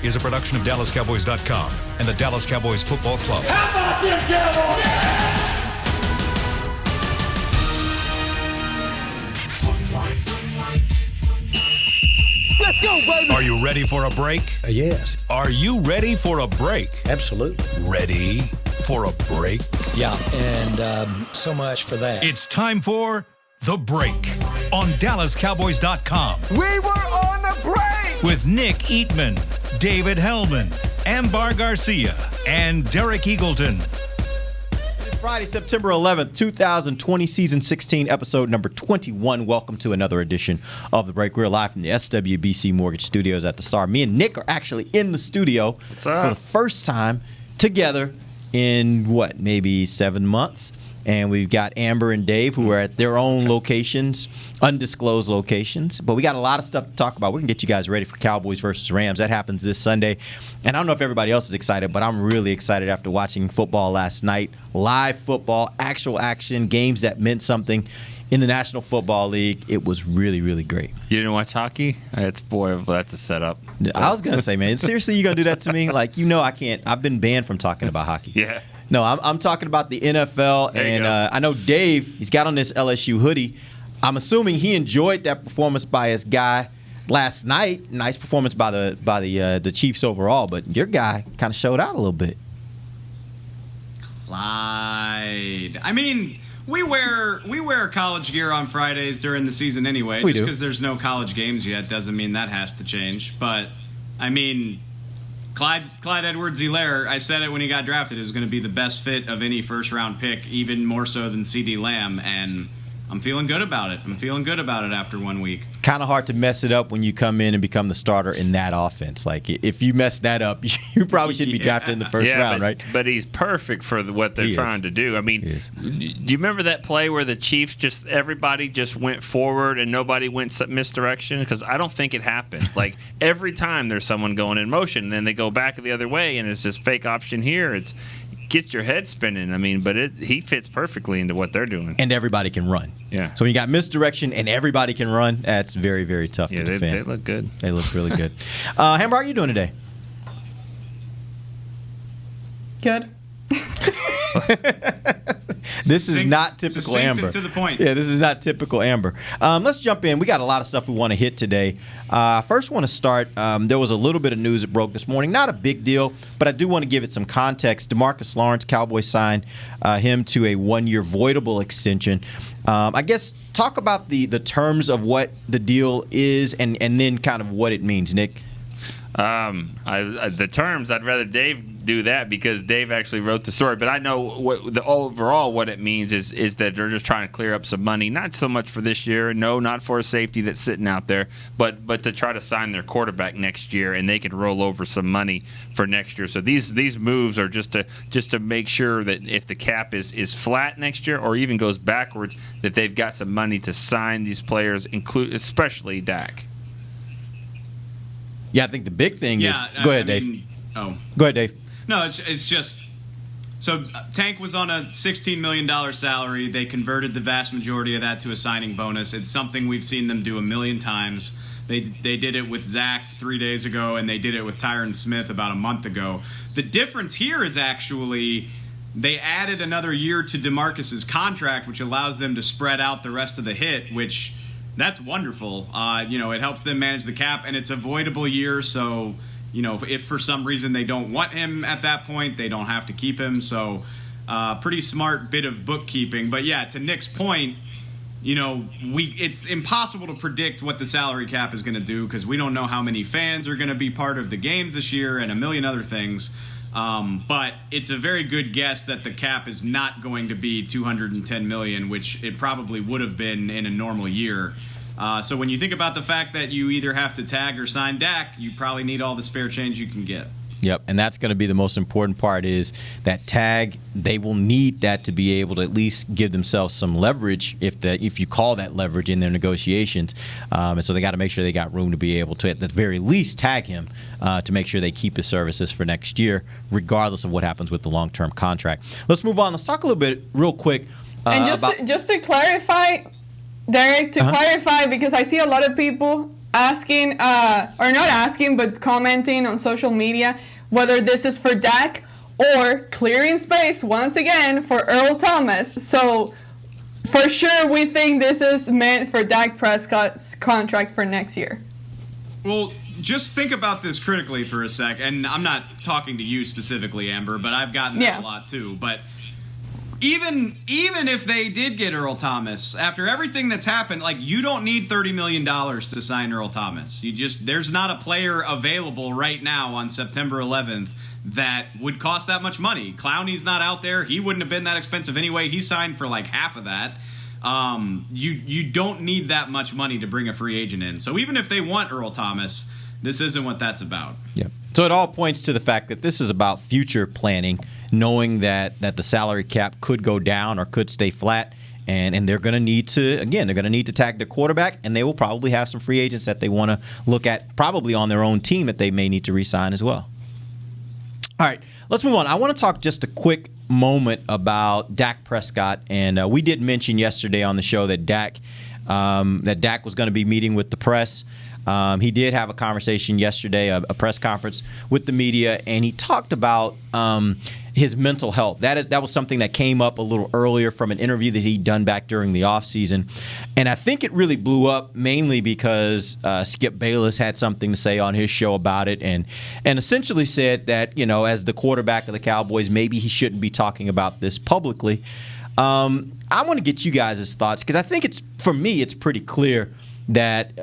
is a production of DallasCowboys.com and the Dallas Cowboys Football Club. How about them Cowboys? Let's go, baby. Are you ready for a break? Yes. Are you ready for a break? Absolutely. Ready for a break? Yeah, and so much for that. It's time for The Break on DallasCowboys.com. We were on a break. With Nick Eatman, David Hellman, Ambar Garcia, and Derek Eagleton. It's Friday, September 11th, 2020, season 16, episode number 21. Welcome to another edition of The Break. We're live from the SWBC Mortgage Studios at the Star. Me and Nick are actually in the studio for the first time together in, maybe 7 months. And we've got Amber and Dave, who are at their own locations, undisclosed locations. But we got a lot of stuff to talk about. We're going to get you guys ready for Cowboys versus Rams. That happens this Sunday. And I don't know if everybody else is excited, but I'm really excited after watching football last night. Live football, actual action, games that meant something in the National Football League. It was really, really great. You didn't watch hockey? That's a setup. I was going to say, man, seriously, you going to do that to me? I can't. I've been banned from talking about hockey. Yeah. No, I'm talking about the NFL, and I know Dave, he's got on this LSU hoodie. I'm assuming he enjoyed that performance by his guy last night. Nice performance by the Chiefs overall, but your guy kind of showed out a little bit. Clyde. I mean, we wear college gear on Fridays during the season anyway. We just do. because there's no college games yet doesn't mean that has to change. But, I mean, Clyde Edwards-Helaire, I said it when he got drafted, it was going to be the best fit of any first-round pick, even more so than CeeDee Lamb, and I'm feeling good about it. I'm feeling good about it after 1 week. Kind of hard to mess it up when you come in and become the starter in that offense. Like, if you mess that up, you probably shouldn't be drafted in the first round, right? But he's perfect for what they're trying to do. I mean, do you remember that play where the Chiefs everybody just went forward and nobody went misdirection? Because I don't think it happened. Like, every time there's someone going in motion, and then they go back the other way, and it's this fake option here. It gets your head spinning. I mean, but he fits perfectly into what they're doing. And everybody can run. Yeah. So when you got misdirection and everybody can run, that's very, very tough to defend. They look good. They look really good. Amber, how are you doing today? Good. This is not typical succinct Amber. and to the point. Yeah, this is not typical Amber. Let's jump in. We got a lot of stuff we want to hit today. First, want to start. There was a little bit of news that broke this morning. Not a big deal, but I do want to give it some context. Demarcus Lawrence, Cowboys signed him to a 1-year voidable extension. I guess talk about the terms of what the deal is and then kind of what it means, Nick. The terms, I'd rather Dave do that because Dave actually wrote the story. But I know what it means is that they're just trying to clear up some money, not so much for this year, no, not for a safety that's sitting out there, but to try to sign their quarterback next year, and they could roll over some money for next year. So these moves are just to make sure that if the cap is flat next year or even goes backwards, that they've got some money to sign these players, especially Dak. Yeah, I think the big thing is. Go ahead, Dave. Go ahead, Dave. No, it's just so Tank was on a $16 million salary. They converted the vast majority of that to a signing bonus. It's something we've seen them do a million times. They did it with Zach 3 days ago, and they did it with Tyron Smith about a month ago. The difference here is actually they added another year to DeMarcus's contract, which allows them to spread out the rest of the hit, which that's wonderful. It helps them manage the cap, and it's a voidable year, so if for some reason they don't want him at that point, they don't have to keep him. So pretty smart bit of bookkeeping. But, yeah, to Nick's point, it's impossible to predict what the salary cap is going to do because we don't know how many fans are going to be part of the games this year and a million other things. But it's a very good guess that the cap is not going to be $210 million, which it probably would have been in a normal year. So when you think about the fact that you either have to tag or sign Dak, you probably need all the spare change you can get. Yep, and that's going to be the most important part is that tag. They will need that to be able to at least give themselves some leverage if you call that leverage in their negotiations. And so they got to make sure they got room to be able to, at the very least, tag him to make sure they keep his services for next year, regardless of what happens with the long-term contract. Let's move on. Let's talk a little bit real quick. And just to clarify, Derek, clarify, because I see a lot of people asking, or not asking, but commenting on social media whether this is for Dak or clearing space once again for Earl Thomas. So for sure, we think this is meant for Dak Prescott's contract for next year. Well, just think about this critically for a sec, and I'm not talking to you specifically, Amber, but I've gotten that a lot too. But even if they did get Earl Thomas, after everything that's happened, like, you don't need $30 million to sign Earl Thomas. There's not a player available right now on September 11th that would cost that much money. Clowney's not out there. He wouldn't have been that expensive anyway. He signed for like half of that. You don't need that much money to bring a free agent in. So even if they want Earl Thomas, this isn't what that's about. Yeah. So it all points to the fact that this is about future planning, knowing that the salary cap could go down or could stay flat. And they're going to need to tag the quarterback, and they will probably have some free agents that they want to look at, probably on their own team, that they may need to re-sign as well. All right, let's move on. I want to talk just a quick moment about Dak Prescott, and we did mention yesterday on the show that Dak was going to be meeting with the press. He did have a conversation yesterday, a press conference with the media, and he talked about his mental health. That was something that came up a little earlier from an interview that he'd done back during the offseason. And I think it really blew up mainly because Skip Bayless had something to say on his show about it, and essentially said that, as the quarterback of the Cowboys, maybe he shouldn't be talking about this publicly. I want to get you guys' thoughts, because I think for me, it's pretty clear that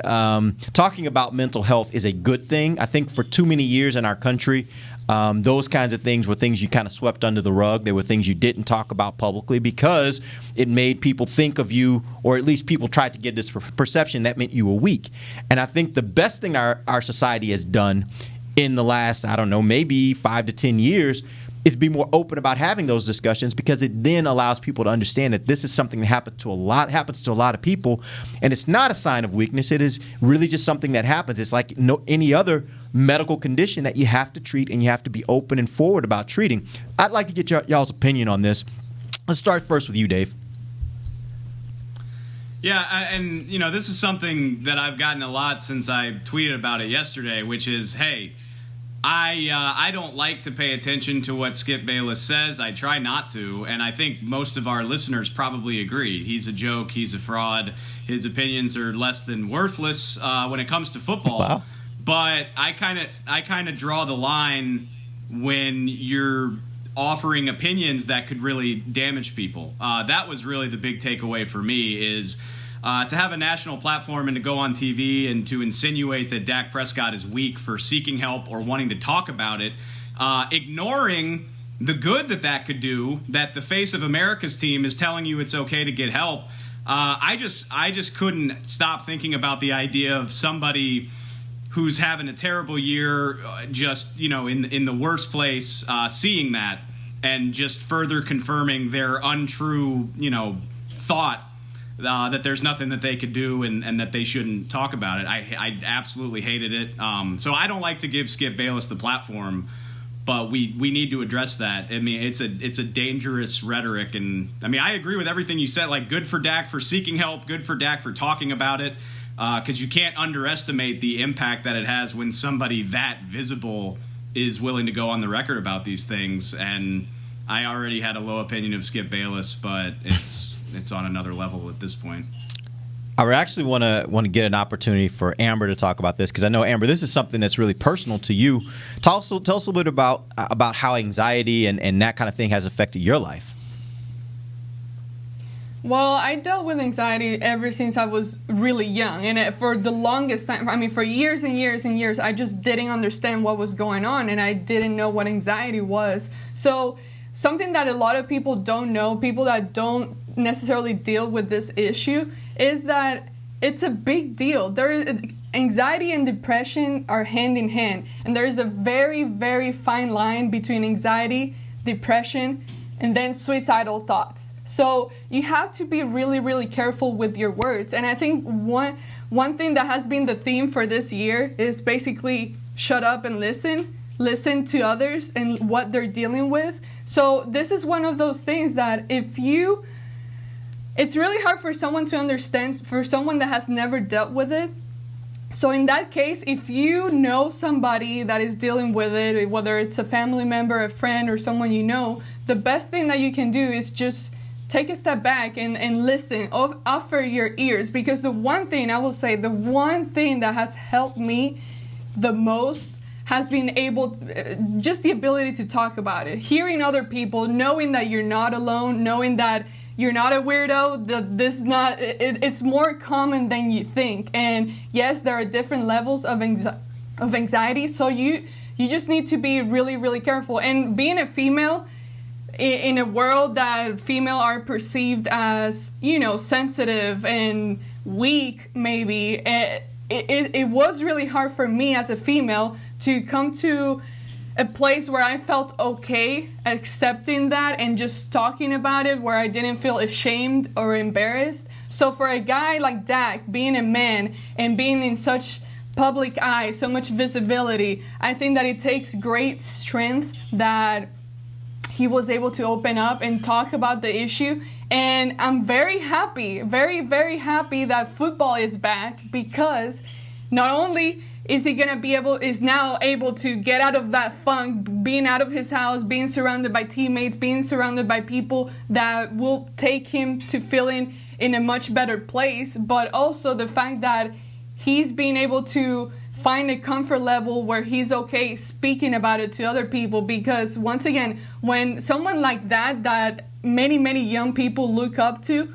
talking about mental health is a good thing. I think for too many years in our country, those kinds of things were things you kind of swept under the rug. They were things you didn't talk about publicly because it made people think of you, or at least people tried to get this perception that meant you were weak. And I think the best thing our society has done in the last, maybe 5 to 10 years is be more open about having those discussions, because it then allows people to understand that this is something that happens to a lot of people, and it's not a sign of weakness. It is really just something that happens. It's like any other medical condition that you have to treat, and you have to be open and forward about treating. I'd like to get y'all's opinion on this. Let's start first with you, Dave. Yeah, and this is something that I've gotten a lot since I tweeted about it yesterday, which is, hey, I don't like to pay attention to what Skip Bayless says. I try not to, and I think most of our listeners probably agree. He's a joke. He's a fraud. His opinions are less than worthless when it comes to football. Wow. But I kind of draw the line when you're offering opinions that could really damage people. That was really the big takeaway for me, is to have a national platform and to go on TV and to insinuate that Dak Prescott is weak for seeking help or wanting to talk about it, ignoring the good that could do, that the face of America's team is telling you it's okay to get help. I just couldn't stop thinking about the idea of somebody who's having a terrible year, just in the worst place, seeing that and just further confirming their untrue thought. That there's nothing that they could do and that they shouldn't talk about it. I absolutely hated it. So I don't like to give Skip Bayless the platform, but we need to address that. I mean, it's a dangerous rhetoric, and I mean, I agree with everything you said. Like, good for Dak for seeking help, good for Dak for talking about it, because you can't underestimate the impact that it has when somebody that visible is willing to go on the record about these things. And I already had a low opinion of Skip Bayless, but it's on another level at this point. I would actually want to get an opportunity for Amber to talk about this, because I know, Amber, this is something that's really personal to you. Tell us a little bit about how anxiety and that kind of thing has affected your life. Well, I dealt with anxiety ever since I was really young, and for the longest time, for years and years and years, I just didn't understand what was going on, and I didn't know what anxiety was. So something that a lot of people don't know, people that don't necessarily deal with this issue, is that it's a big deal. Anxiety and depression are hand in hand, and there is a very, very fine line between anxiety, depression, and then suicidal thoughts. So you have to be really, really careful with your words. And I think one thing that has been the theme for this year is basically shut up and listen to others and what they're dealing with. So this is one of those things that it's really hard for someone to understand, for someone that has never dealt with it. So in that case, if you know somebody that is dealing with it, whether it's a family member, a friend, or someone you know, the best thing that you can do is just take a step back and listen, offer your ears. Because the one thing I will say, the one thing that has helped me the most has been just the ability to talk about it. Hearing other people, knowing that you're not alone, knowing that you're not a weirdo, that it's more common than you think. And yes, there are different levels of anxiety, so you just need to be really, really careful. And being a female, in a world that female are perceived as, sensitive and weak, maybe, it was really hard for me as a female to come to a place where I felt okay accepting that and just talking about it, where I didn't feel ashamed or embarrassed. So for a guy like Dak, being a man and being in such public eye, so much visibility, I think that it takes great strength that he was able to open up and talk about the issue. And I'm very happy, very, very happy that football is back, because not only is he now able to get out of that funk, being out of his house, being surrounded by teammates, being surrounded by people that will take him to feeling in a much better place, but also the fact that he's being able to find a comfort level where he's okay speaking about it to other people. Because once again, when someone like that many, many young people look up to,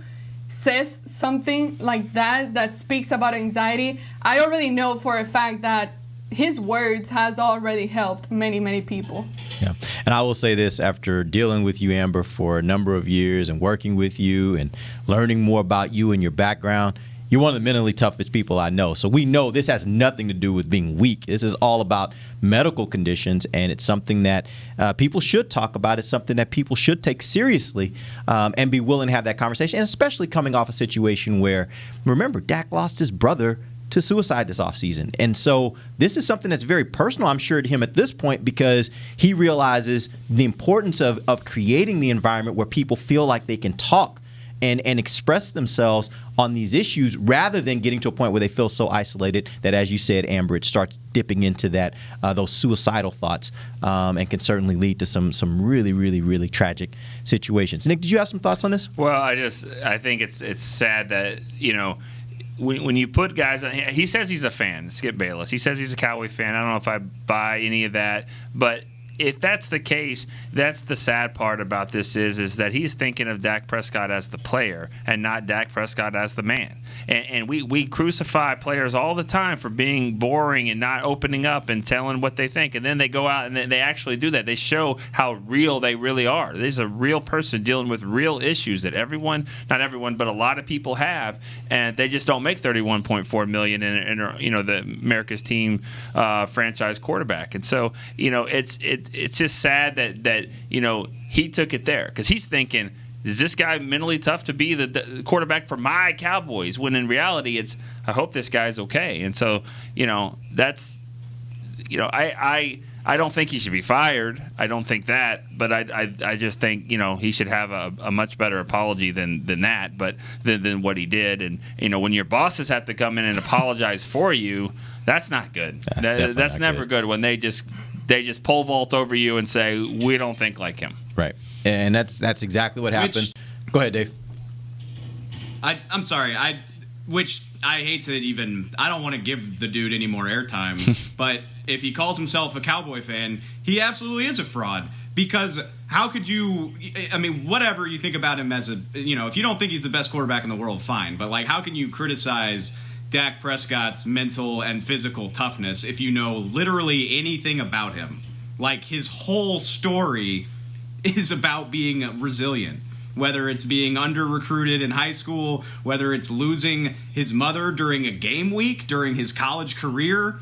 says something like that speaks about anxiety, I already know for a fact that his words has already helped many, many people. Yeah. And I will say this, after dealing with you, Amber, for a number of years and working with you and learning more about you and your background, you're one of the mentally toughest people I know. So we know this has nothing to do with being weak. This is all about medical conditions, and it's something that people should talk about. It's something that people should take seriously and be willing to have that conversation, and especially coming off a situation where, remember, Dak lost his brother to suicide this offseason. And so this is something that's very personal, I'm sure, to him at this point, because he realizes the importance of creating the environment where people feel like they can talk and express themselves on these issues, rather than getting to a point where they feel so isolated that, as you said, Amber, it starts dipping into that those suicidal thoughts, and can certainly lead to some really, really, really tragic situations. Nick, did you have some thoughts on this? Well, I think it's sad that, when you put guys on, he says he's a fan, Skip Bayless. He says he's a Cowboy fan. I don't know if I buy any of that, but if that's the case, that's the sad part about this is that he's thinking of Dak Prescott as the player and not Dak Prescott as the man. And we crucify players all the time for being boring and not opening up and telling what they think. And then they go out and they actually do that. They show how real they really are. There's a real person dealing with real issues that not everyone, but a lot of people have, and they just don't make $31.4 million in the America's team franchise quarterback. And so, it's just sad that he took it there, because he's thinking, is this guy mentally tough to be the quarterback for my Cowboys? When in reality, it's, I hope this guy's okay. And so, that's, I don't think he should be fired. I don't think that, but I just think, he should have a much better apology than that, but than what he did. And, when your bosses have to come in and apologize for you, that's not good. That's never good when they just pole vault over you and say, we don't think like him. Right. And that's exactly what happened. Go ahead, Dave. I'm sorry. I hate to even, I don't want to give the dude any more airtime, but if he calls himself a Cowboy fan, he absolutely is a fraud. Because how could you, whatever you think about him as if you don't think he's the best quarterback in the world, fine. But, how can you criticize Dak Prescott's mental and physical toughness if you know literally anything about him? His whole story is about being resilient. Whether it's being under-recruited in high school, whether it's losing his mother during a game week, during his college career,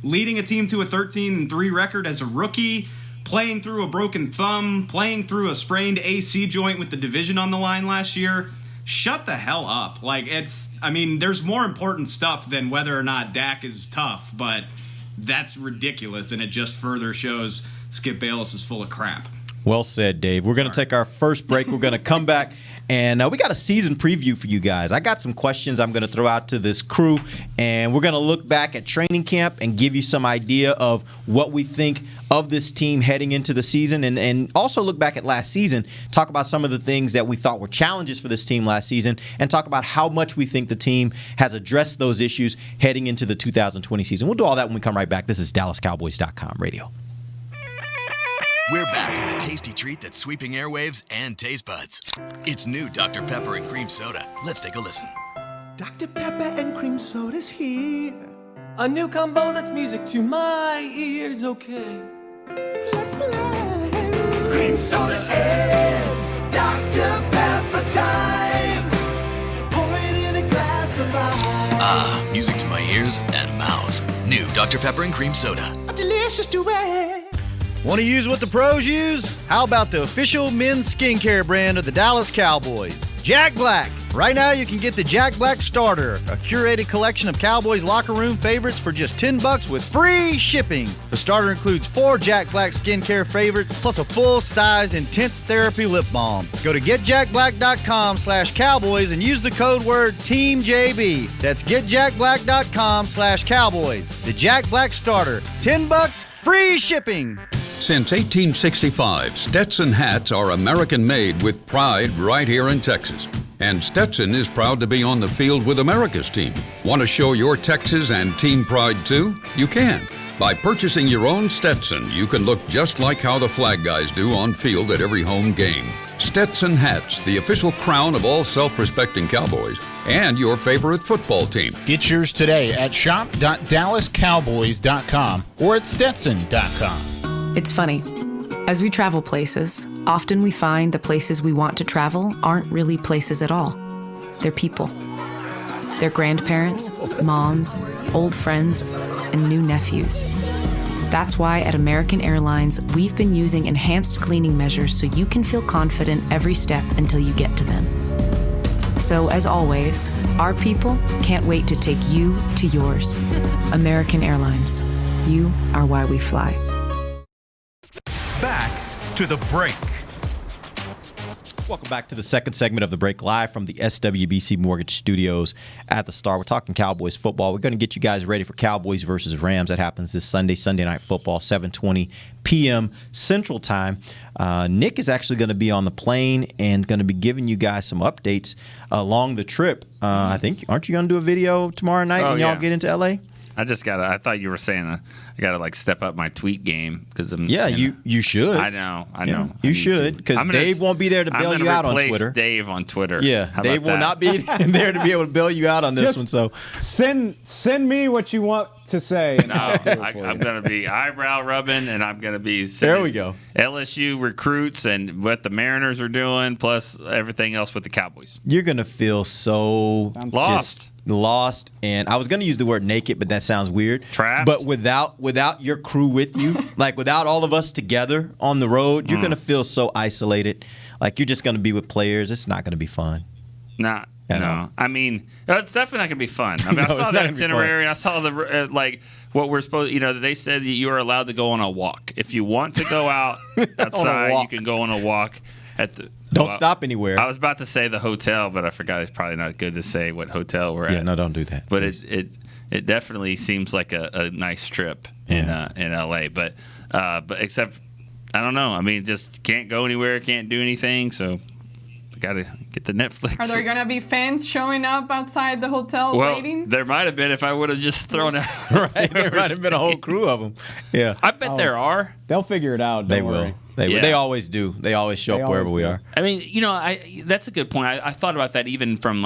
leading a team to a 13-3 record as a rookie, playing through a broken thumb, playing through a sprained AC joint with the division on the line last year. Shut the hell up. There's more important stuff than whether or not Dak is tough, but that's ridiculous, and it just further shows Skip Bayless is full of crap. Well said, Dave. We're going to take our first break. We're going to come back And we got a season preview for you guys. I got some questions I'm going to throw out to this crew, and we're going to look back at training camp and give you some idea of what we think of this team heading into the season, and also look back at last season, talk about some of the things that we thought were challenges for this team last season, and talk about how much we think the team has addressed those issues heading into the 2020 season. We'll do all that when we come right back. This is DallasCowboys.com radio. We're back with a tasty treat that's sweeping airwaves and taste buds. It's new Dr. Pepper and Cream Soda. Let's take a listen. Dr. Pepper and Cream Soda's here. A new combo that's music to my ears, okay. Let's play. Cream Soda and Dr. Pepper time. Pour it in a glass of ice. Ah, music to my ears and mouth. New Dr. Pepper and Cream Soda. A delicious duet. Want to use what the pros use? How about the official men's skincare brand of the Dallas Cowboys, Jack Black? Right now, you can get the Jack Black Starter, a curated collection of Cowboys locker room favorites for just $10 with free shipping. The starter includes 4 Jack Black skincare favorites, plus a full-sized intense therapy lip balm. Go to getjackblack.com/Cowboys and use the code word TEAMJB. That's getjackblack.com/Cowboys. The Jack Black Starter, $10, free shipping. Since 1865, Stetson hats are American-made with pride right here in Texas. And Stetson is proud to be on the field with America's team. Want to show your Texas and team pride too? You can. By purchasing your own Stetson, you can look just like how the flag guys do on field at every home game. Stetson hats, the official crown of all self-respecting Cowboys, and your favorite football team. Get yours today at shop.dallascowboys.com or at stetson.com. It's funny. As we travel places, often we find the places we want to travel aren't really places at all. They're people. They're grandparents, moms, old friends, and new nephews. That's why at American Airlines, we've been using enhanced cleaning measures so you can feel confident every step until you get to them. So, as always, our people can't wait to take you to yours. American Airlines. You are why we fly. Back to the break. Welcome back to the second segment of the break, live from the SWBC Mortgage Studios at the Star. We're talking Cowboys football. We're going to get you guys ready for Cowboys versus Rams. That happens this Sunday Night Football, 7:20 p.m. Central Time. Nick is actually going to be on the plane and going to be giving you guys some updates along the trip. I think, aren't you going to do a video tomorrow night when y'all get into L.A.? I thought you were saying I gotta step up my tweet game because I'm. Yeah, you should. I know. Yeah, you should, because Dave won't be there to bail you out on Twitter. Dave on Twitter. Yeah, Dave will not be there to be able to bail you out on this one. So send me what you want to say. No, I'm gonna be eyebrow rubbing, and I'm gonna be. There we go. LSU recruits and what the Mariners are doing, plus everything else with the Cowboys. You're gonna feel so lost, and I was going to use the word naked, but that sounds weird. Trapped. But without your crew with you, like without all of us together on the road, you're going to feel so isolated. Like you're just going to be with players. It's not going to be fun. No. I mean, it's definitely not going to be fun. I mean, I saw the itinerary, and I saw the what we're supposed. They said that you are allowed to go on a walk if you want to go out outside. You can go on a walk at the. Don't stop anywhere. I was about to say the hotel, but I forgot it's probably not good to say what hotel we're at. Yeah, no, don't do that. But it definitely seems like a nice trip in LA. But except I don't know. I mean, just can't go anywhere, can't do anything. So I got to get the Netflix. Are there going to be fans showing up outside the hotel waiting? There might have been if I would have just thrown out. Right, there might have been a whole crew of them. Yeah, I bet there are. They'll figure it out. They will. They always do. They always show up wherever we are. I mean, that's a good point. I thought about that even from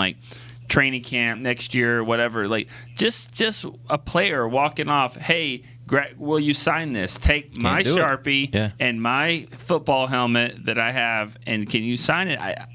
training camp next year or whatever. Like just a player walking off. Hey, will you sign this? Take my Sharpie and my football helmet that I have, and can you sign it? I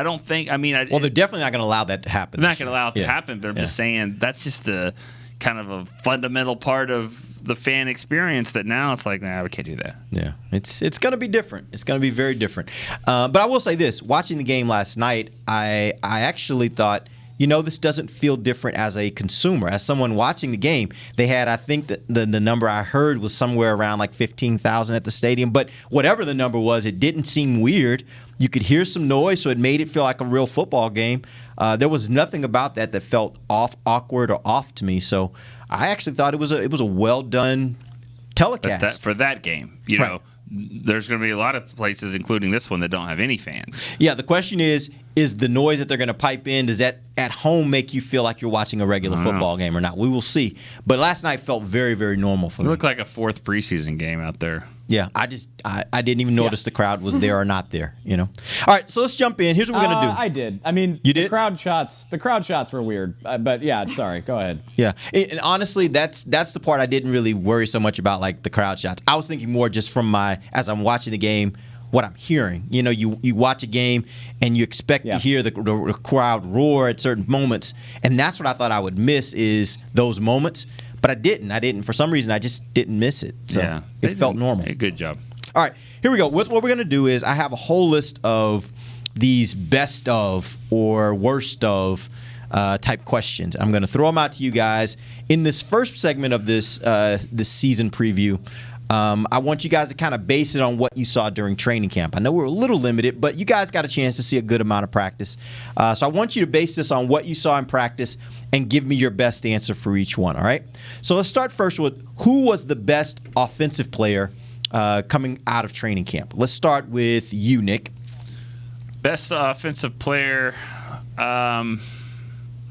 don't think. I mean, well, they're definitely not going to allow that to happen. They're not going to allow it to happen. But I'm just saying that's just a kind of a fundamental part of the fan experience that now it's like, nah, we can't do that. Yeah, it's going to be different. It's going to be very different. But I will say this: watching the game last night, I actually thought this doesn't feel different as a consumer. As someone watching the game, they had, I think that the number I heard was somewhere around like 15,000 at the stadium. But whatever the number was, it didn't seem weird. You could hear some noise, so it made it feel like a real football game. There was nothing about that felt awkward or off to me. So I actually thought it was a well done telecast for that game. You know, there's going to be a lot of places, including this one, that don't have any fans. Yeah, the question is the noise that they're going to pipe in, does that at home make you feel like you're watching a regular football game or not? We will see. But last night felt very, very normal for me. It looked like a fourth preseason game out there. Yeah, I didn't even notice the crowd was there or not there, All right, so let's jump in. Here's what we're going to do. I did. I mean, you did? The crowd shots were weird. But yeah, sorry. Go ahead. Yeah, and honestly, that's the part I didn't really worry so much about, like the crowd shots. I was thinking more just from as I'm watching the game, what I'm hearing. You watch a game and you expect to hear the crowd roar at certain moments, and that's what I thought I would miss is those moments. But I didn't. For some reason, I just didn't miss it. So it felt normal. Good job. All right, here we go. What we're going to do is I have a whole list of these best of or worst of type questions. I'm going to throw them out to you guys. In this first segment of this season preview, I want you guys to kind of base it on what you saw during training camp. I know we're a little limited, but you guys got a chance to see a good amount of practice. So I want you to base this on what you saw in practice and give me your best answer for each one, all right? So let's start first with who was the best offensive player coming out of training camp. Let's start with you, Nick. Best offensive player, I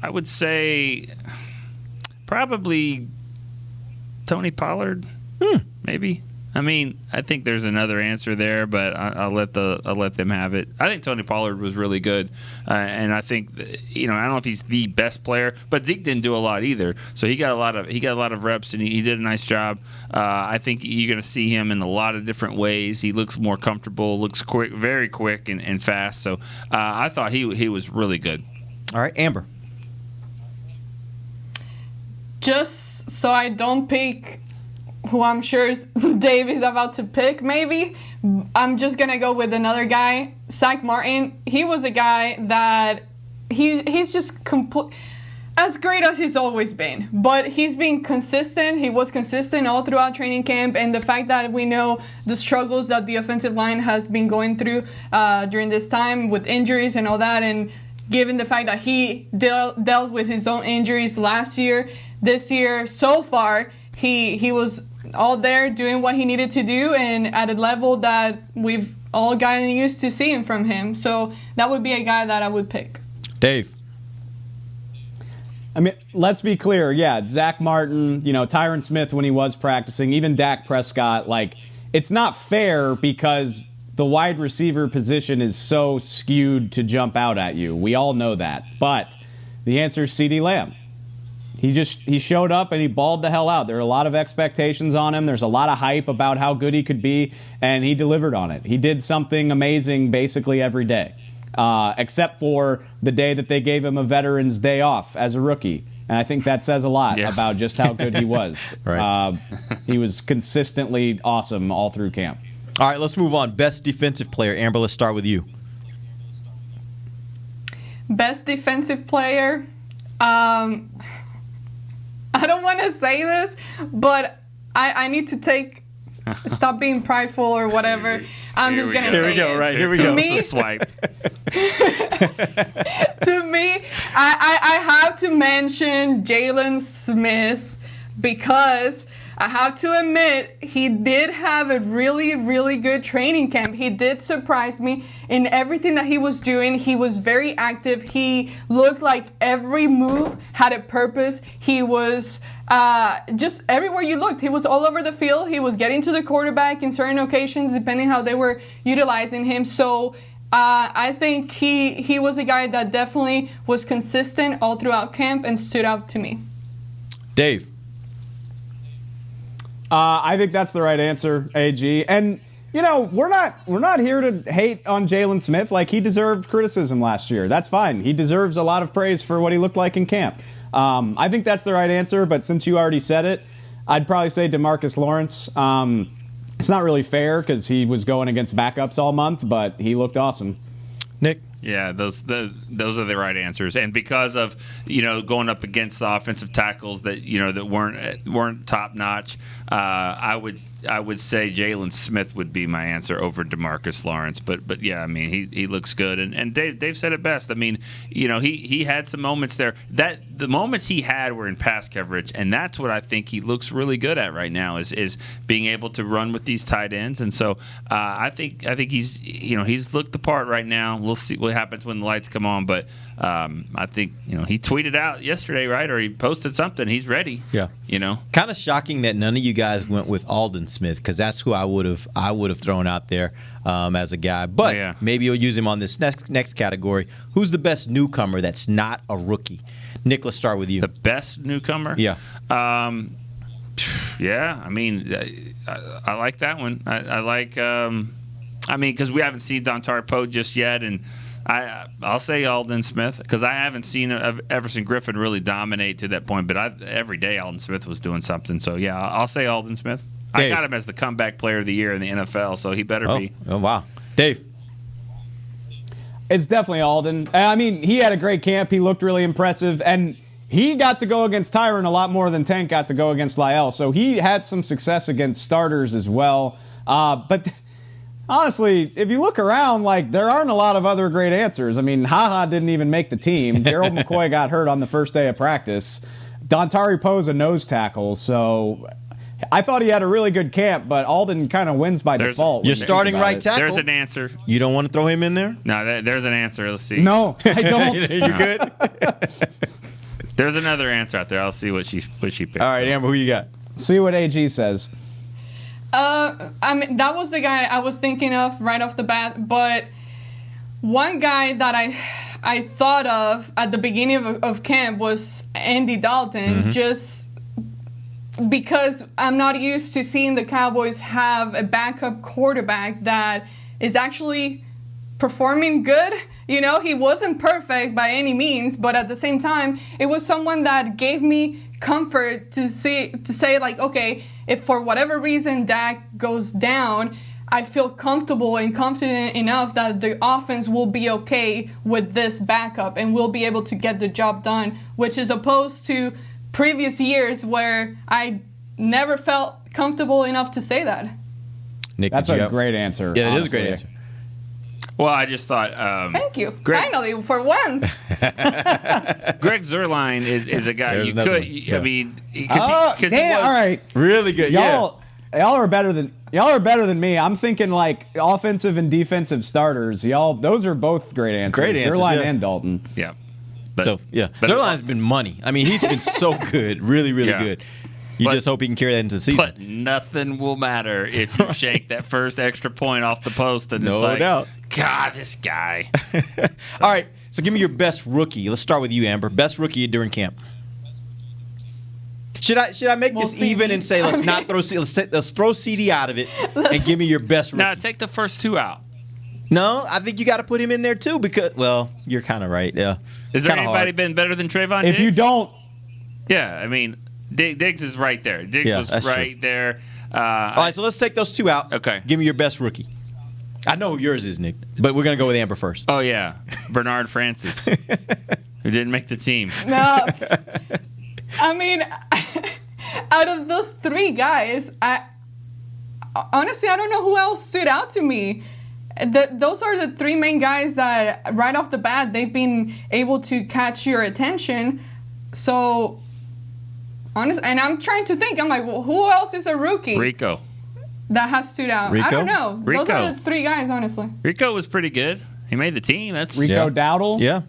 would say probably Tony Pollard. Maybe. I mean, I think there's another answer there, but I'll let them have it. I think Tony Pollard was really good, and I think I don't know if he's the best player, but Zeke didn't do a lot either. So he got a lot of reps, and he did a nice job. I think you're going to see him in a lot of different ways. He looks more comfortable, looks quick, very quick and fast. So I thought he was really good. All right, Amber. Just so I don't pick who I'm sure Dave is about to pick, maybe, I'm just going to go with another guy, Zach Martin. He was a guy that he's just as great as he's always been, but he's been consistent. He was consistent all throughout training camp, and the fact that we know the struggles that the offensive line has been going through during this time with injuries and all that, and given the fact that he dealt with his own injuries last year, this year, so far, he was all there doing what he needed to do and at a level that we've all gotten used to seeing from him. So that would be a guy that I would pick. Dave. I mean, let's be clear. Yeah, Zach Martin, Tyron Smith when he was practicing, even Dak Prescott. Like, it's not fair because the wide receiver position is so skewed to jump out at you. We all know that. But the answer is CeeDee Lamb. He showed up and he balled the hell out. There are a lot of expectations on him. There's a lot of hype about how good he could be, and he delivered on it. He did something amazing basically every day, except for the day that they gave him a Veterans Day off as a rookie. And I think that says a lot about just how good he was. Right. He was consistently awesome all through camp. All right, let's move on. Best defensive player. Amber, let's start with you. Best defensive player. I don't want to say this, but I need to stop being prideful or whatever. I'm just going to say Here we go, right? Here we go. The swipe. To me, I have to mention Jalen Smith because I have to admit he did have a really, really good training camp. He did surprise me in everything that he was doing. He was very active. He looked like every move had a purpose. He was just everywhere you looked. He was all over the field. He was getting to the quarterback in certain occasions, depending how they were utilizing him. So I think he was a guy that definitely was consistent all throughout camp and stood out to me. Dave. I think that's the right answer, AG. And we're not here to hate on Jalen Smith. Like, he deserved criticism last year. That's fine. He deserves a lot of praise for what he looked like in camp. I think that's the right answer. But since you already said it, I'd probably say Demarcus Lawrence. It's not really fair because he was going against backups all month, but he looked awesome. Nick. Yeah, those are the right answers, and because of going up against the offensive tackles that that weren't top notch, I would say Jalen Smith would be my answer over Demarcus Lawrence. But yeah, I mean he looks good, and Dave said it best. I mean he had some moments there that the moments he had were in pass coverage, and that's what I think he looks really good at right now is being able to run with these tight ends, and so I think he's he's looked the part right now. We'll see what happens when the lights come on, but I think he tweeted out yesterday, right, or he posted something. He's ready. Yeah, kind of shocking that none of you guys went with Aldon Smith, because that's who I would have thrown out there as a guy. But maybe you'll use him on this next category. Who's the best newcomer that's not a rookie? Nick, let's start with you. The best newcomer? Yeah. Yeah, I mean, I like that one. I like, because we haven't seen Dontari Poe just yet, and I'll say Aldon Smith, because I haven't seen Everson Griffin really dominate to that point, but every day Aldon Smith was doing something. So, yeah, I'll say Aldon Smith. Dave. I got him as the comeback player of the year in the NFL, so he better be. Oh, wow. Dave. It's definitely Aldon. I mean, he had a great camp. He looked really impressive, and he got to go against Tyron a lot more than Tank got to go against Lyle. So he had some success against starters as well. But honestly, if you look around, there aren't a lot of other great answers. I mean, HaHa didn't even make the team. Gerald McCoy got hurt on the first day of practice. Dontari Poe's a nose tackle, so I thought he had a really good camp, but Aldon kind of wins by default. You're starting right tackle. There's an answer. You don't want to throw him in there? No, there's an answer. Let's see. No, I don't. You good? There's another answer out there. I'll see what she picks. All right, Amber, who you got? See what AG says. I mean, that was the guy I was thinking of right off the bat, but one guy that I thought of at the beginning of camp was Andy Dalton, just because I'm not used to seeing the Cowboys have a backup quarterback that is actually performing good. He wasn't perfect by any means, but at the same time, it was someone that gave me comfort to say okay, if for whatever reason Dak goes down, I feel comfortable and confident enough that the offense will be okay with this backup and will be able to get the job done, which is opposed to previous years where I never felt comfortable enough to say that. Nick, that's a great answer. Yeah, it is a great answer. Well, I just thought. Thank you. Finally, for once. Greg Zuerlein is a guy you could. I mean, because he was all right, really good. Y'all are better than me. I'm thinking offensive and defensive starters. Those are both great answers. Great answers. Zuerlein and Dalton. Yeah. Zuerlein's been money. I mean, he's been so good, really, really good. You just hope he can carry that into the season. But nothing will matter if you shank that first extra point off the post, and it's like, doubt. God, this guy. All right, so give me your best rookie. Let's start with you, Amber. Best rookie during camp. Should I make this even and say let's throw CD out of it and give me your best rookie? No, take the first two out. No, I think you got to put him in there too because, you're kind of right. Yeah. Is there anybody been better than Trayvon Diggs? If you don't, yeah, I mean, Diggs is right there. Diggs was right there. All right, so let's take those two out. Okay. Give me your best rookie. I know who yours is, Nick, but we're going to go with Amber first. Oh, yeah. Bernard Francis, who didn't make the team. No. I mean, out of those three guys, honestly, I don't know who else stood out to me. Those are the three main guys that right off the bat, they've been able to catch your attention. So, honestly, and I'm trying to think. I'm like, well, who else is a rookie? Rico. That has stood out. Rico? I don't know. Rico. Those are the three guys, honestly. Rico was pretty good. He made the team. That's Rico Dowdle? Yeah.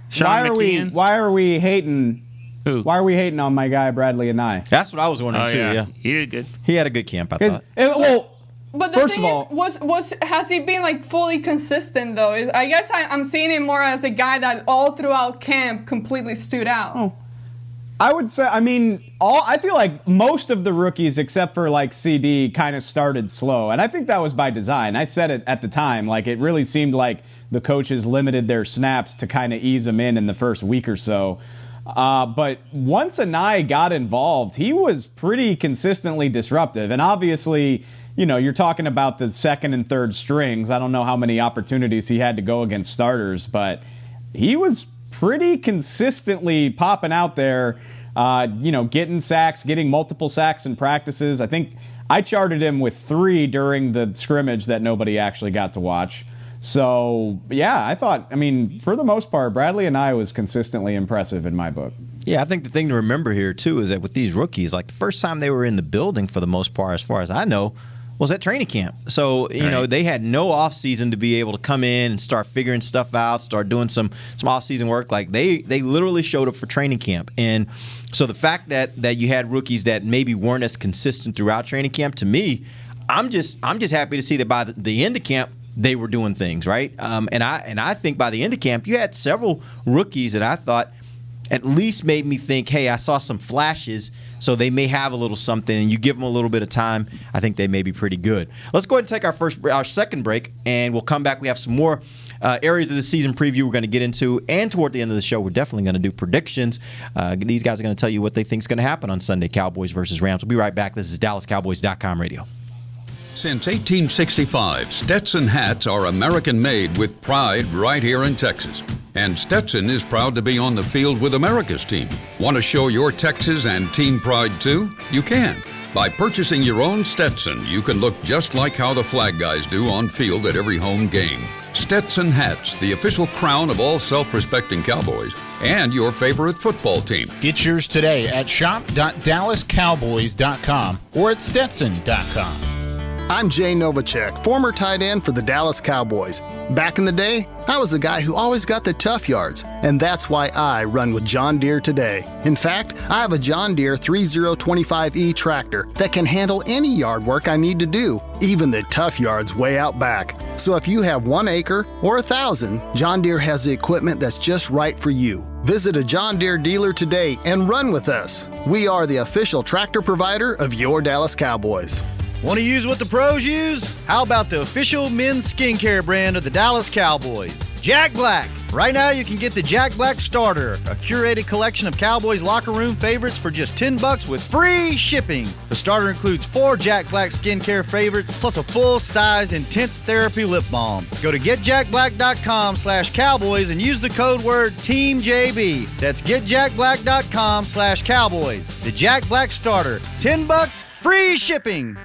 Sean McKeon. Why are we hating? Who? Why are we hating on my guy Bradley and I? That's what I was wondering too. Yeah, he did good. He had a good camp, I thought. But the thing is, has he been fully consistent though? I guess I'm seeing him more as a guy that all throughout camp completely stood out. Oh. I would say, I feel like most of the rookies, except for CD, kind of started slow. And I think that was by design. I said it at the time. It really seemed like the coaches limited their snaps to kind of ease them in the first week or so. But once Anai got involved, he was pretty consistently disruptive. And obviously, you're talking about the second and third strings. I don't know how many opportunities he had to go against starters, but he was pretty consistently popping out there, getting sacks, getting multiple sacks in practices. I think I charted him with 3 during the scrimmage that nobody actually got to watch. So, yeah, I thought, for the most part, Bradley Anae was consistently impressive in my book. Yeah, I think the thing to remember here, too, is that with these rookies, like the first time they were in the building for the most part, as far as I know, was at training camp. So, they had no offseason to be able to come in and start figuring stuff out, start doing some offseason work. Like, they literally showed up for training camp. And so the fact that you had rookies that maybe weren't as consistent throughout training camp, to me, I'm just happy to see that by the end of camp, they were doing things, right? And I think by the end of camp, you had several rookies that I thought at least made me think, hey, I saw some flashes, so they may have a little something, and you give them a little bit of time, I think they may be pretty good. Let's go ahead and take our second break, and we'll come back. We have some more areas of the season preview we're going to get into, and toward the end of the show, we're definitely going to do predictions. These guys are going to tell you what they think is going to happen on Sunday, Cowboys versus Rams. We'll be right back. This is DallasCowboys.com radio. Since 1865, Stetson hats are American-made with pride right here in Texas. And Stetson is proud to be on the field with America's team. Want to show your Texas and team pride too? You can. By purchasing your own Stetson, you can look just like how the flag guys do on field at every home game. Stetson hats, the official crown of all self-respecting Cowboys and your favorite football team. Get yours today at shop.dallascowboys.com or at stetson.com. I'm Jay Novacek, former tight end for the Dallas Cowboys. Back in the day, I was the guy who always got the tough yards, and that's why I run with John Deere today. In fact, I have a John Deere 3025E tractor that can handle any yard work I need to do, even the tough yards way out back. So if you have 1 acre or 1,000, John Deere has the equipment that's just right for you. Visit a John Deere dealer today and run with us. We are the official tractor provider of your Dallas Cowboys. Want to use what the pros use? How about the official men's skincare brand of the Dallas Cowboys, Jack Black? Right now, you can get the Jack Black Starter, a curated collection of Cowboys locker room favorites for just $10 with free shipping. The starter includes 4 Jack Black skincare favorites, plus a full-sized intense therapy lip balm. Go to getjackblack.com/Cowboys and use the code word TEAMJB. That's getjackblack.com/Cowboys. The Jack Black Starter, $10, free shipping.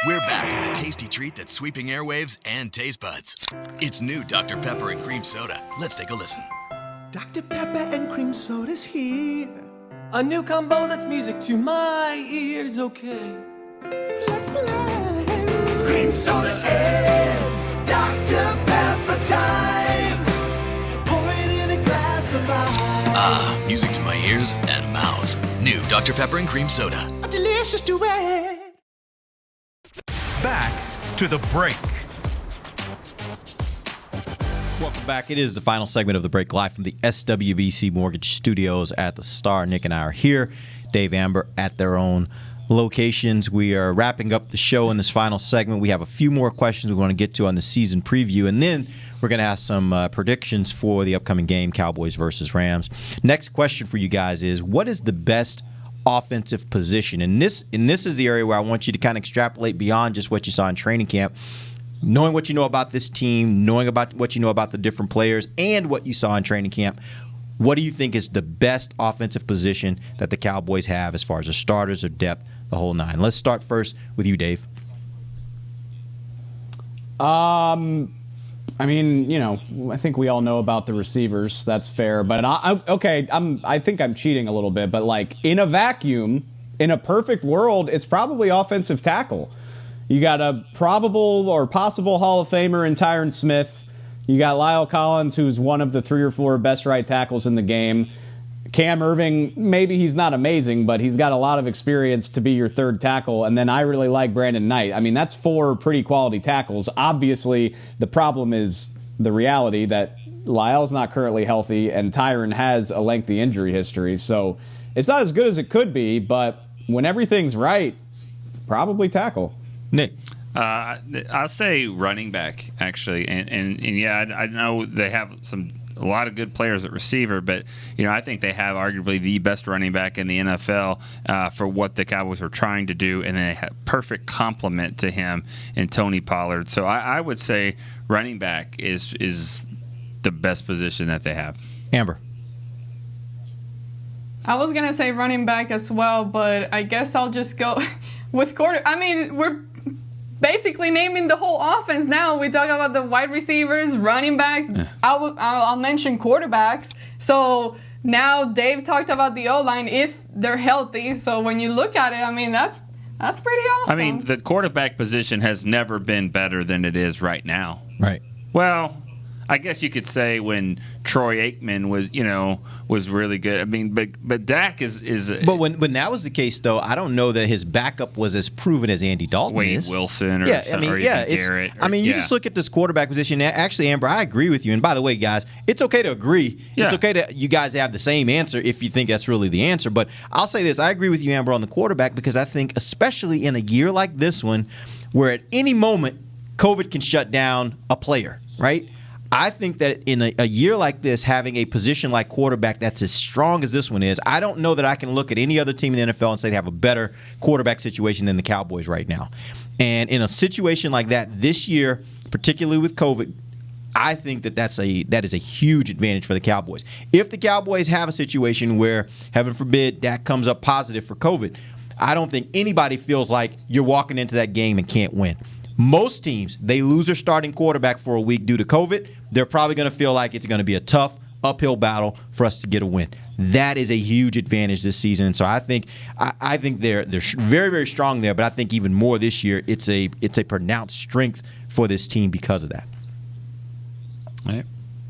We're back with a tasty treat that's sweeping airwaves and taste buds. It's new Dr. Pepper and Cream Soda. Let's take a listen. Dr. Pepper and Cream Soda's here. A new combo that's music to my ears, okay. Let's play. Cream Soda and Dr. Pepper time. Pour it in a glass of ice. Ah, music to my ears and mouth. New Dr. Pepper and Cream Soda. A delicious duet. Back to the break. Welcome back. It is the final segment of the break, live from the SWBC Mortgage Studios at the Star. Nick and I are here. Dave, Amber at their own locations. We are wrapping up the show in this final segment. We have a few more questions we want to get to on the season preview, and then we're going to have some predictions for the upcoming game, Cowboys versus Rams. Next question for you guys is, what is the best offensive position? And this is the area where I want you to kind of extrapolate beyond just what you saw in training camp, knowing what you know about this team, knowing about what you know about the different players, and what you saw in training camp. What do you think is the best offensive position that the Cowboys have as far as their starters, their depth, the whole nine? Let's start first with you, Dave. I think we all know about the receivers. That's fair. But I think I'm cheating a little bit. But like in a vacuum, in a perfect world, it's probably offensive tackle. You got a probable or possible Hall of Famer in Tyron Smith. You got Lyle Collins, who's one of the 3 or 4 best right tackles in the game. Cam Irving, maybe he's not amazing, but he's got a lot of experience to be your third tackle. And then I really like Brandon Knight. I mean, that's 4 pretty quality tackles. Obviously, the problem is the reality that Lyle's not currently healthy and Tyron has a lengthy injury history. So it's not as good as it could be, but when everything's right, probably tackle. Nick? I'll say running back, actually. And yeah, I know they have some a lot of good players at receiver, but I think they have arguably the best running back in the NFL for what the Cowboys are trying to do, and they have perfect complement to him in Tony Pollard. So I would say running back is the best position that they have. Amber. I was going to say running back as well, but I guess I'll just go with quarter. I mean, we're basically naming the whole offense now. We talk about the wide receivers, running backs. Yeah. I'll mention quarterbacks. So now Dave talked about the O-line if they're healthy. So when you look at it, I mean, that's pretty awesome. I mean, the quarterback position has never been better than it is right now. Right. Well, I guess you could say when Troy Aikman was really good. I mean, but Dak is. But when that was the case, though, I don't know that his backup was as proven as Andy Dalton Wade is. Wilson or Garrett. You just look at this quarterback position. Actually, Amber, I agree with you. And by the way, guys, it's okay to agree. Yeah. It's okay to you guys have the same answer if you think that's really the answer. But I'll say this: I agree with you, Amber, on the quarterback because I think, especially in a year like this one, where at any moment COVID can shut down a player, right? I think that in a year like this, having a position like quarterback that's as strong as this one is, I don't know that I can look at any other team in the NFL and say they have a better quarterback situation than the Cowboys right now. And in a situation like that this year, particularly with COVID, I think that is a huge advantage for the Cowboys. If the Cowboys have a situation where, heaven forbid, Dak comes up positive for COVID, I don't think anybody feels like you're walking into that game and can't win. Most teams, they lose their starting quarterback for a week due to COVID. They're probably going to feel like it's going to be a tough uphill battle for us to get a win. That is a huge advantage this season. So I think they're very, very strong there. But I think even more this year, it's a pronounced strength for this team because of that. All right.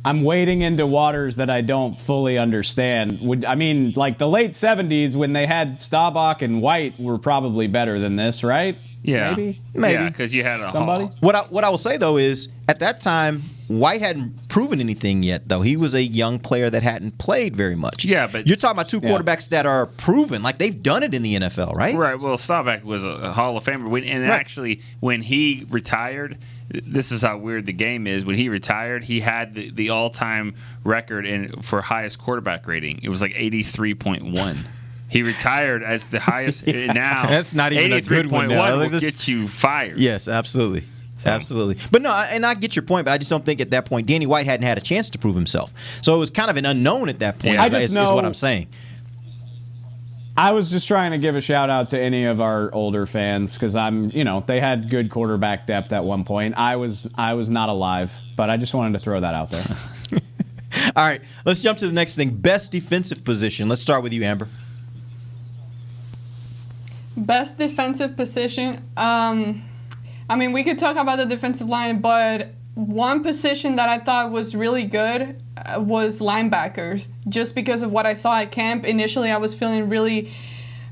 I'm wading into waters that I don't fully understand. Like the late 70s when they had Staubach and White were probably better than this, right? Yeah, maybe. Yeah, because you had somebody. What I will say though is at that time White hadn't proven anything yet. Though he was a young player that hadn't played very much. Yeah, but you're talking about two quarterbacks that are proven, like they've done it in the NFL, right? Right. Well, Staubach was a Hall of Famer, actually when he retired. This is how weird the game is. When he retired, he had the all-time record for highest quarterback rating. It was like 83.1. He retired as the highest. Now that's not even a good one. 83.1 will get you fired. Yes, absolutely. Absolutely. But no, and I get your point, but I just don't think at that point Danny White hadn't had a chance to prove himself. So it was kind of an unknown at that point, is what I'm saying. I was just trying to give a shout out to any of our older fans because they had good quarterback depth at one point. I was not alive, but I just wanted to throw that out there. All right, let's jump to the next thing. Best defensive position. Let's start with you, Amber. Best defensive position. We could talk about the defensive line, but one position that I thought was really good was linebackers, just because of what I saw at camp. Initially, I was feeling really,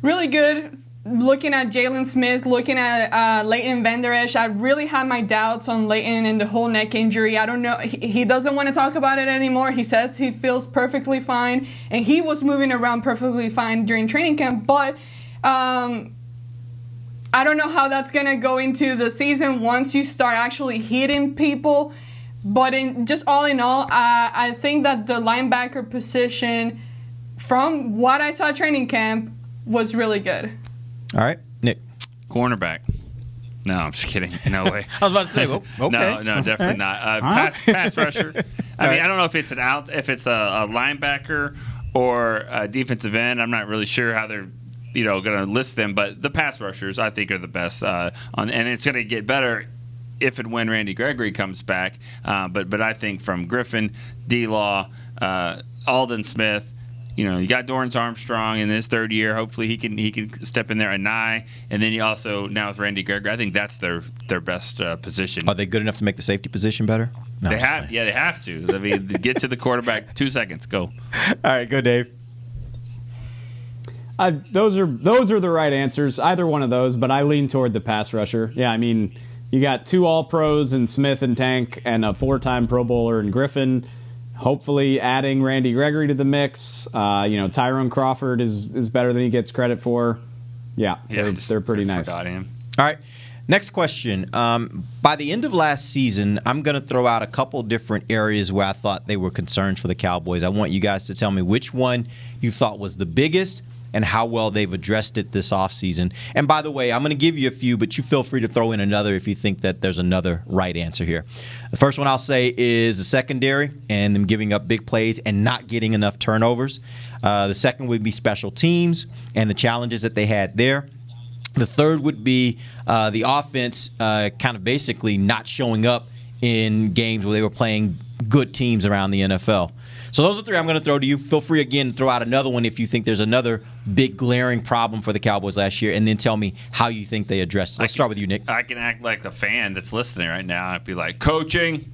really good looking at Jalen Smith, looking at Leighton Vander Esch. I really had my doubts on Leighton and the whole neck injury. I don't know. He doesn't want to talk about it anymore. He says he feels perfectly fine, and he was moving around perfectly fine during training camp, but I don't know how that's going to go into the season once you start actually hitting people. But all in all, I think that the linebacker position, from what I saw at training camp, was really good. All right, Nick. Cornerback. No, I'm just kidding. No way. I was about to say, well, okay. No, definitely not. Pass rusher. I don't know if it's if it's a linebacker or a defensive end. I'm not really sure how they're going to list them, but the pass rushers I think are the best. And it's going to get better if and when Randy Gregory comes back. But I think from Griffin, D-Law, Alden Smith, you got Dorrance Armstrong in his third year. Hopefully he can step in there. Anai, and then you also now with Randy Gregory, I think that's their best position. Are they good enough to make the safety position better? No, they have. Yeah, they have to. I mean, get to the quarterback. 2 seconds. Go. All right, go Dave. Those are the right answers. Either one of those, but I lean toward the pass rusher. Yeah, you got 2 All-Pros in Smith and Tank, and a 4-time Pro Bowler in Griffin. Hopefully, adding Randy Gregory to the mix. Tyrone Crawford is better than he gets credit for. Yeah, they're pretty nice. Forgot him. All right, Next question. By the end of last season, I'm going to throw out a couple different areas where I thought they were concerns for the Cowboys. I want you guys to tell me which one you thought was the biggest and how well they've addressed it this offseason. And by the way, I'm going to give you a few, but you feel free to throw in another if you think that there's another right answer here. The first one I'll say is the secondary and them giving up big plays and not getting enough turnovers. The second would be special teams and the challenges that they had there. The third would be the offense kind of basically not showing up in games where they were playing good teams around the NFL. So those are three I'm going to throw to you. Feel free again to throw out another one if you think there's another big glaring problem for the Cowboys last year, and then tell me how you think they addressed it. Let's start with you, Nick. I can act like the fan that's listening right now. I'd be like, coaching,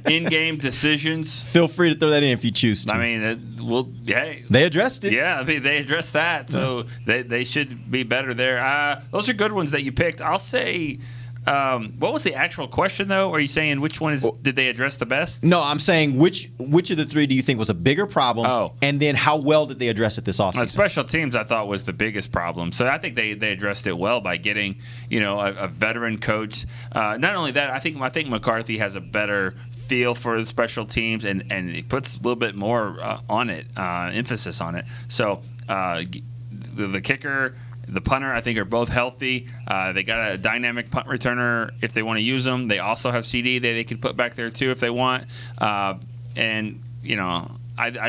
in-game decisions. Feel free to throw that in if you choose to. I mean, hey. They addressed it. Yeah, I mean, they addressed that, so they should be better there. Those are good ones that you picked. I'll say... what was the actual question, though? Are you saying which one did they address the best? No, I'm saying which of the three do you think was a bigger problem? Oh. And then how well did they address it this offseason? Special teams, I thought, was the biggest problem. So I think they addressed it well by getting a veteran coach. Not only that, I think McCarthy has a better feel for the special teams and he puts a little bit more on it, emphasis on it. So the kicker. The punter, I think, are both healthy. They got a dynamic punt returner if they want to use them. They also have CD that they can put back there, too, if they want. I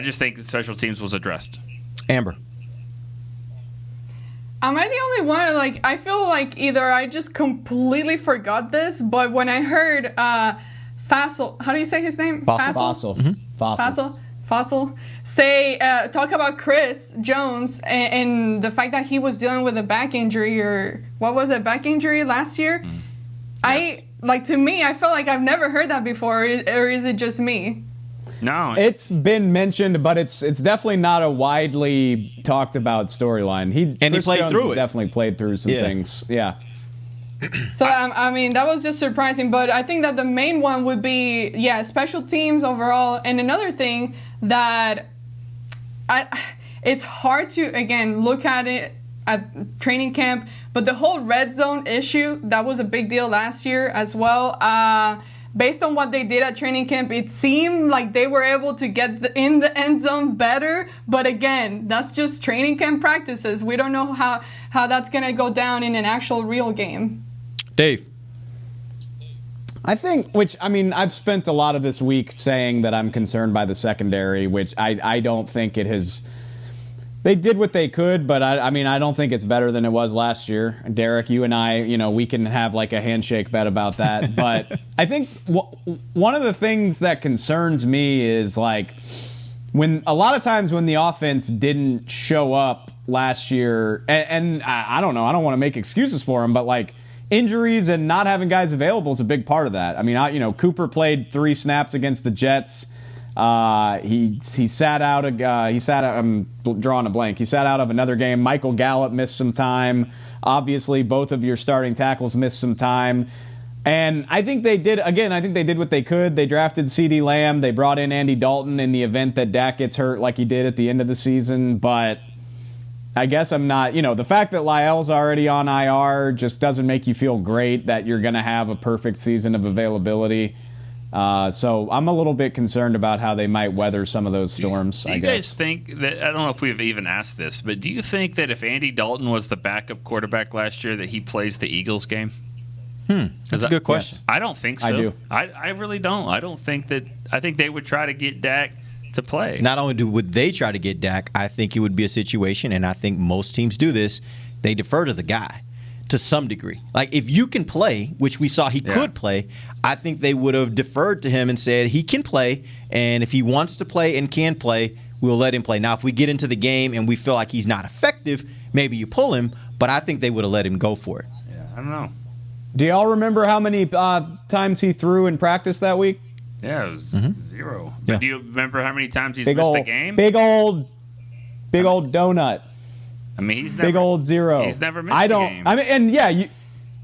just think the special teams was addressed. Amber. Am I the only one? I feel like either I just completely forgot this, but when I heard Fassel, how do you say his name? Fassel. Mm-hmm. Fassel. Say, talk about Chris Jones and the fact that he was dealing with a back injury, or what was it, back injury last year? Yes. To me, I felt like I've never heard that before, or is it just me? No. It's been mentioned, but it's definitely not a widely talked about storyline. He played Jones through it. Definitely played through some things. Yeah. So, I mean, that was just surprising, but I think that the main one would be, special teams overall. And another thing that it's hard to, again, look at it at training camp, but the whole red zone issue, that was a big deal last year as well. Based on what they did at training camp, it seemed like they were able to get in the end zone better. But again, that's just training camp practices. We don't know how that's going to go down in an actual real game. Dave. I think, I've spent a lot of this week saying that I'm concerned by the secondary, which I don't think it has. They did what they could, but I don't think it's better than it was last year. Derek, you and I, we can have like a handshake bet about that. But I think one of the things that concerns me is when a lot of times when the offense didn't show up last year, and I don't know, I don't want to make excuses for them, but injuries and not having guys available is a big part of that. I mean, Cooper played 3 snaps against the Jets. He sat out. I'm drawing a blank. He sat out of another game. Michael Gallup missed some time. Obviously, both of your starting tackles missed some time. And I think they did. Again, I think they did what they could. They drafted CeeDee Lamb. They brought in Andy Dalton in the event that Dak gets hurt, like he did at the end of the season. But I guess I'm not. The fact that Lyell's already on IR just doesn't make you feel great that you're going to have a perfect season of availability. So I'm a little bit concerned about how they might weather some of those storms. Do you guys think that, I don't know if we've even asked this, but do you think that if Andy Dalton was the backup quarterback last year that he plays the Eagles game? That's a good question. Yes. I don't think so. I do. I really don't. I don't think that. I think they would try to get Dak to play. Not only would they try to get Dak, I think it would be a situation, and I think most teams do this, they defer to the guy to some degree. If you can play, which we saw he could play, I think they would have deferred to him and said he can play, and if he wants to play and can play, we'll let him play. Now, if we get into the game and we feel like he's not effective, maybe you pull him, but I think they would have let him go for it. Yeah, I don't know. Do y'all remember how many times he threw in practice that week? Yeah, it was 0. But Yeah. do you remember how many times he's missed a game? Big old donut. I mean, he's never, big old 0. He's never missed a game.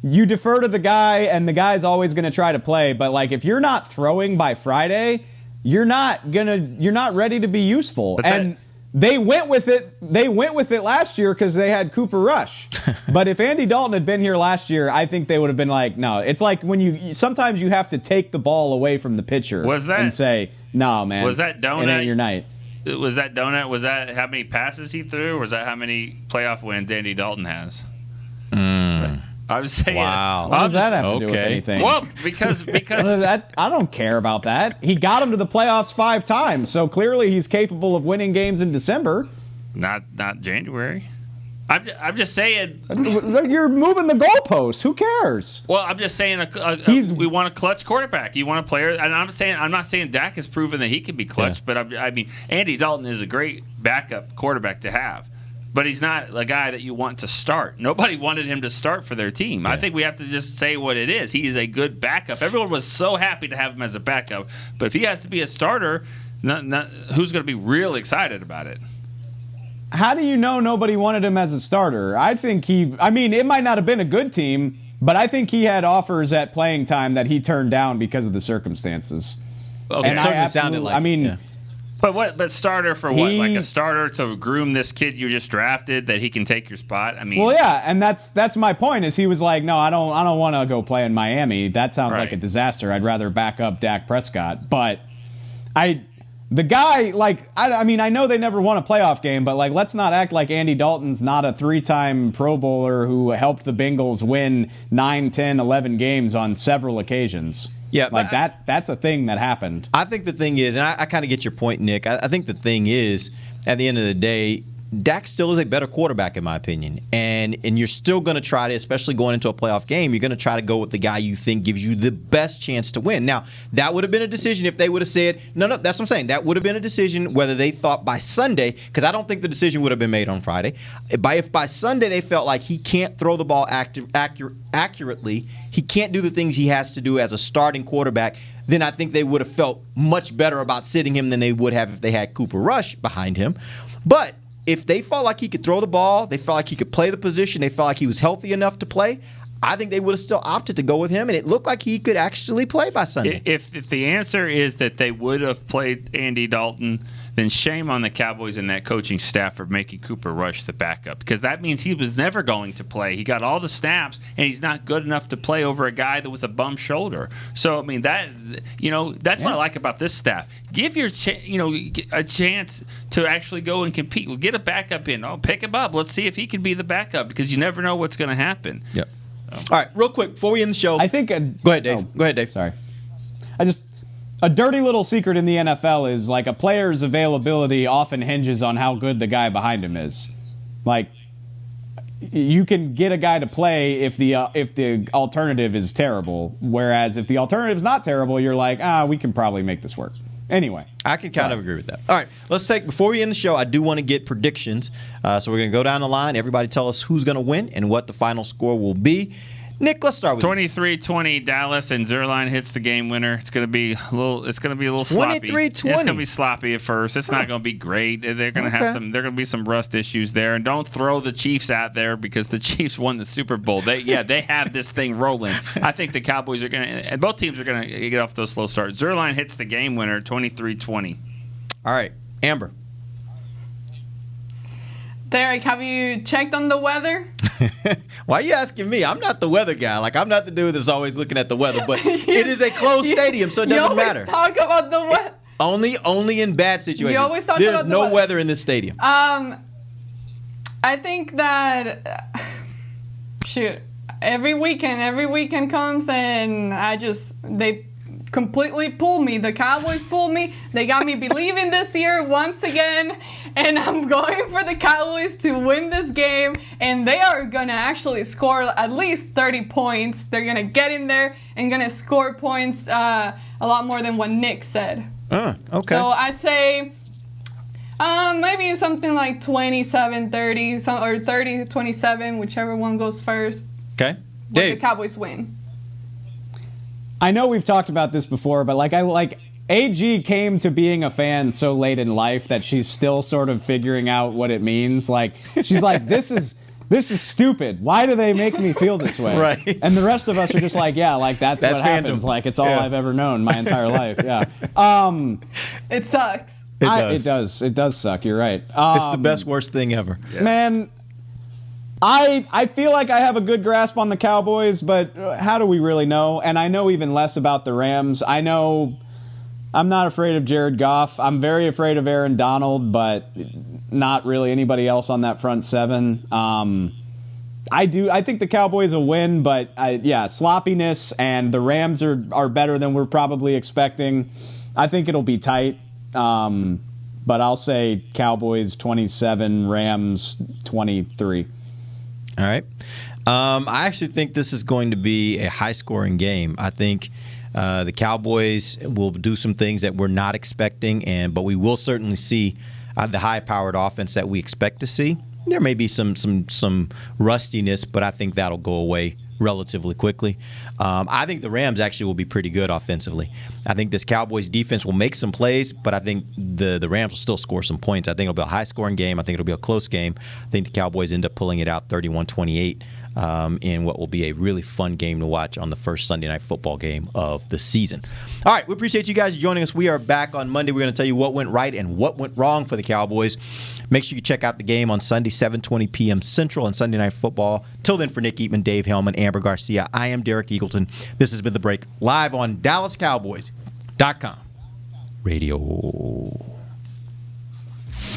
You defer to the guy, and the guy's always going to try to play. But if you're not throwing by Friday, you're not ready to be useful. But and They went with it. They went with it last year because they had Cooper Rush. But if Andy Dalton had been here last year, I think they would have been like, no. It's like when sometimes you have to take the ball away from the pitcher and say, no, man. Was that donut? It ain't your night. Was that donut? Was that how many passes he threw? Or was that how many playoff wins Andy Dalton has? I was saying. Wow. What does that have to do with anything? Well, because I don't care about that. He got him to the playoffs 5 times, so clearly he's capable of winning games in December. Not January. I'm just saying. You're moving the goalposts. Who cares? Well, I'm just saying we want a clutch quarterback. You want a player, and I'm not saying Dak has proven that he can be clutch, but I mean Andy Dalton is a great backup quarterback to have. But he's not a guy that you want to start. Nobody wanted him to start for their team. Yeah. I think we have to just say what it is. He is a good backup. Everyone was so happy to have him as a backup. But if he has to be a starter, who's going to be real excited about it? How do you know nobody wanted him as a starter? I think it might not have been a good team, but I think he had offers at playing time that he turned down because of the circumstances. Okay. And It certainly sounded like it, yeah. But starter for what? Like a starter to groom this kid you just drafted that he can take your spot? I mean, well, yeah, and that's my point. Is he was like, no, I don't want to go play in Miami. That sounds like a disaster. I'd rather back up Dak Prescott. But the guy, like, I mean, I know they never won a playoff game, but like, let's not act like Andy Dalton's not a 3-time Pro Bowler who helped the Bengals win 9, 10, 11 games on several occasions. Yeah, like that's a thing that happened. I think the thing is, and I kind of get your point, Nick. I think the thing is, at the end of the day, Dak still is a better quarterback in my opinion, and you're still going to try to, especially going into a playoff game, you're going to try to go with the guy you think gives you the best chance to win. Now, that would have been a decision if they would have said, no, that's what I'm saying. That would have been a decision whether they thought by Sunday, because I don't think the decision would have been made on Friday. If by Sunday they felt like he can't throw the ball accurately, he can't do the things he has to do as a starting quarterback, then I think they would have felt much better about sitting him than they would have if they had Cooper Rush behind him. But if they felt like he could throw the ball, they felt like he could play the position, they felt like he was healthy enough to play, I think they would have still opted to go with him, and it looked like he could actually play by Sunday. If the answer is that they would have played Andy Dalton, then shame on the Cowboys and that coaching staff for making Cooper Rush the backup, because that means he was never going to play. He got all the snaps, and he's not good enough to play over a guy with a bum shoulder. So, I mean, that's what I like about this staff. Give your a chance to actually go and compete. We'll get a backup in. Pick him up. Let's see if he can be the backup, because you never know what's going to happen. Yep. All right, real quick, before we end the show. I think. Go ahead, Dave. Go ahead, Dave. Sorry. A dirty little secret in the NFL is like a player's availability often hinges on how good the guy behind him is. Like, you can get a guy to play if the alternative is terrible, whereas if the alternative is not terrible, you're like, we can probably make this work. Anyway, I can kind of agree with that. All right, before we end the show, I do want to get predictions. So we're going to go down the line. Everybody tell us who's going to win and what the final score will be. Nick, let's start with 23-20 Dallas, and Zerline hits the game winner. It's going to be a little sloppy. 23-20. It's going to be sloppy at first. It's not going to be great. They're going to have there going to be some rust issues there. And don't throw the Chiefs out there, because the Chiefs won the Super Bowl. They have this thing rolling. I think the Cowboys are going to, and both teams are going to get off to a slow start. Zerline hits the game winner, 23-20. All right, Amber. Derek, have you checked on the weather? Why are you asking me? I'm not the weather guy. Like, I'm not the dude that's always looking at the weather. But it is a closed stadium, so it doesn't matter. You always talk about the weather. Only in bad situations. You always talk There's about no the weather in this stadium. I think that every weekend comes and they completely pull me. The Cowboys pull me. They got me believing this year once again, and I'm going for the Cowboys to win this game, and they are going to actually score at least 30 points. They're going to get in there and going to score points a lot more than what Nick said. Okay. So I'd say maybe something like 27-30 or 30-27, whichever one goes first. Okay. Dave. The Cowboys win. I know we've talked about this before, but AG came to being a fan so late in life that she's still sort of figuring out what it means. Like, she's like, this is stupid. Why do they make me feel this way? Right. And the rest of us are just like, yeah, like that's what happens. Random. Like, it's all I've ever known my entire life. Yeah. It sucks. It does suck. You're right. It's the best, worst thing ever. Yeah. Man, I feel like I have a good grasp on the Cowboys, but how do we really know? And I know even less about the Rams. I know I'm not afraid of Jared Goff. I'm very afraid of Aaron Donald, but not really anybody else on that front seven. I think the Cowboys will win, but sloppiness, and the Rams are better than we're probably expecting. I think it'll be tight, but I'll say Cowboys 27, Rams 23. All right. I actually think this is going to be a high-scoring game. I think the Cowboys will do some things that we're not expecting, but we will certainly see the high-powered offense that we expect to see. There may be some rustiness, but I think that'll go away relatively quickly. I think the Rams actually will be pretty good offensively. I think this Cowboys defense will make some plays, but I think the Rams will still score some points. I think it'll be a high-scoring game. I think it'll be a close game. I think the Cowboys end up pulling it out 31-28 in what will be a really fun game to watch on the first Sunday Night Football game of the season. All right, we appreciate you guys joining us. We are back on Monday. We're going to tell you what went right and what went wrong for the Cowboys. Make sure you check out the game on Sunday, 7:20 p.m. Central on Sunday Night Football. Till then, for Nick Eatman, Dave Hellman, Amber Garcia, I am Derek Eagleton. This has been The Break, live on DallasCowboys.com radio.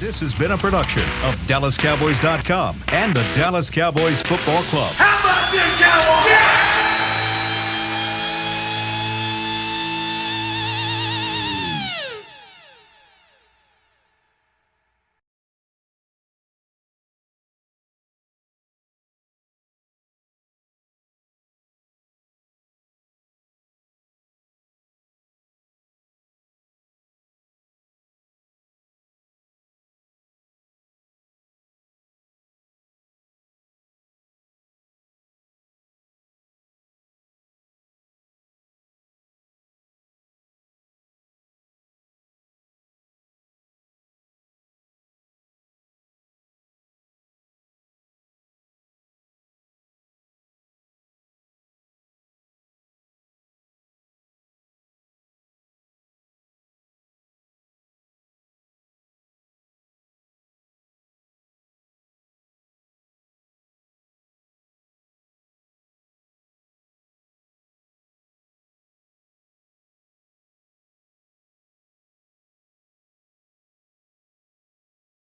This has been a production of DallasCowboys.com and the Dallas Cowboys Football Club. How about this, Cowboys?